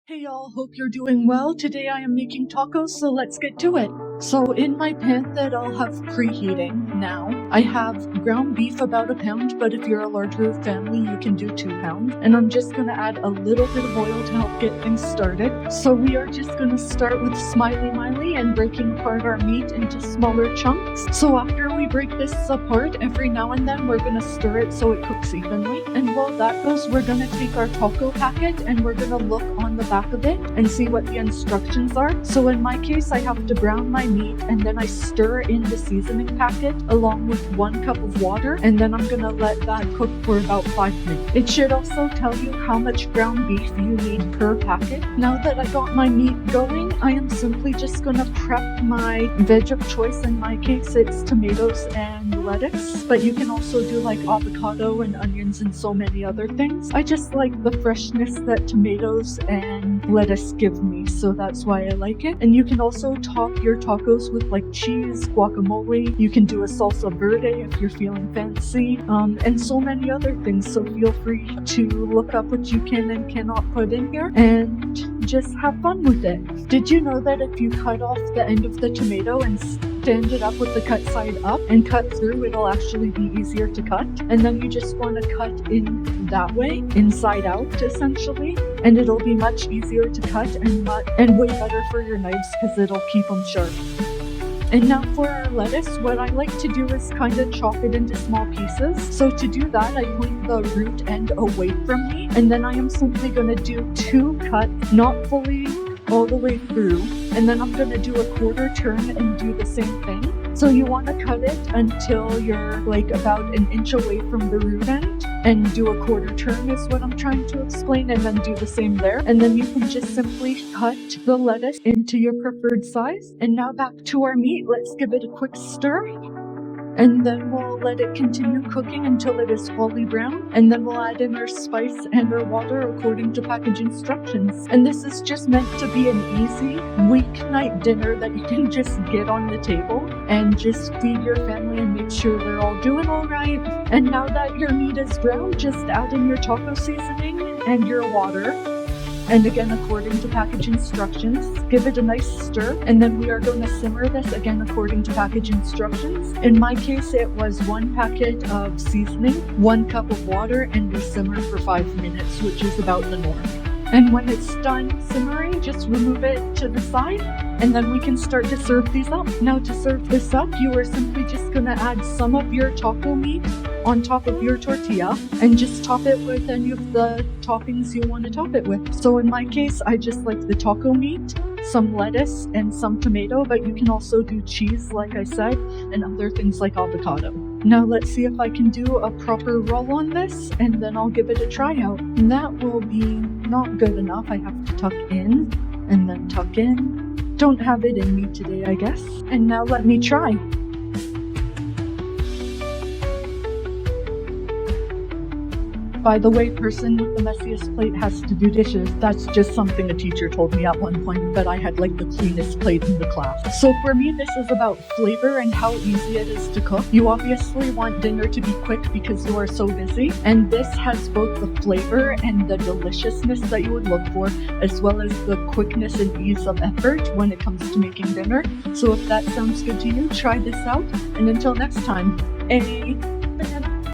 Hey y'all, hope you're doing well. Today I am making tacos, so let's get to it. So in my pan that I'll have preheating now, I have ground beef about 1 pound, but if you're a larger family, you can do 2 pounds. And I'm just gonna add a little bit of oil to help get things started. So we are just gonna start with Smiley Miley and breaking apart our meat into smaller chunks. So after we break this apart, every now and then we're gonna stir it so it cooks evenly. And while that goes, we're gonna take our taco packet and we're gonna look on the back of it and see what the instructions are. So in my case, I have to brown my meat and then I stir in the seasoning packet along with 1 cup of water, and then I'm gonna let that cook for about 5 minutes. It should also tell you how much ground beef you need per packet. Now that I got my meat going, I am simply just gonna prep my veg of choice. In my case, it's tomatoes and lettuce, but you can also do like avocado and onions and so many other things. I just like the freshness that tomatoes and lettuce give me, so that's why I like it. And you can also top your tacos with like cheese, guacamole. You can do a salsa verde if you're feeling fancy, and so many other things. So feel free to look up what you can and cannot put in here and just have fun with it. Did you know that if you cut off the end of the tomato and stand it up with the cut side up and cut through, it'll actually be easier to cut? And then you just want to cut in that way, inside out essentially, and it'll be much easier to cut and way better for your knives because it'll keep them sharp. And now for our lettuce, what I like to do is kind of chop it into small pieces. So to do that, I point the root end away from me, and then I am simply going to do 2 cuts, not fully all the way through, and then I'm going to do a 1/4 turn and do the same thing. So you want to cut it until you're like about 1 inch away from the root end and do a 1/4 turn is what I'm trying to explain, and then do the same there. And then you can just simply cut the lettuce into your preferred size. And now back to our meat. Let's give it a quick stir. And then we'll let it continue cooking until it is fully brown. And then we'll add in our spice and our water according to package instructions. And this is just meant to be an easy weeknight dinner that you can just get on the table and just feed your family and make sure they're all doing all right. And now that your meat is brown, just add in your taco seasoning and your water. And again, according to package instructions, give it a nice stir, and then we are going to simmer this again according to package instructions. In my case, it was 1 packet of seasoning, 1 cup of water, and we simmer for 5 minutes, which is about the norm. And when it's done simmering, just remove it to the side, and then we can start to serve these up. Now to serve this up, you are simply just going to add some of your taco meat on top of your tortilla and just top it with any of the toppings you want to top it with. So in my case, I just like the taco meat, some lettuce, and some tomato, but you can also do cheese, like I said, and other things like avocado. Now let's see if I can do a proper roll on this, and then I'll give it a try out. And that will be not good enough. I have to tuck in and then tuck in. Don't have it in me today, I guess. And now let me try. By the way, person with the messiest plate has to do dishes. That's just something a teacher told me at one point, but I had like the cleanest plate in the class. So for me, this is about flavor and how easy it is to cook. You obviously want dinner to be quick because you are so busy, and this has both the flavor and the deliciousness that you would look for, as well as the quickness and ease of effort when it comes to making dinner. So if that sounds good to you, try this out, and until next time,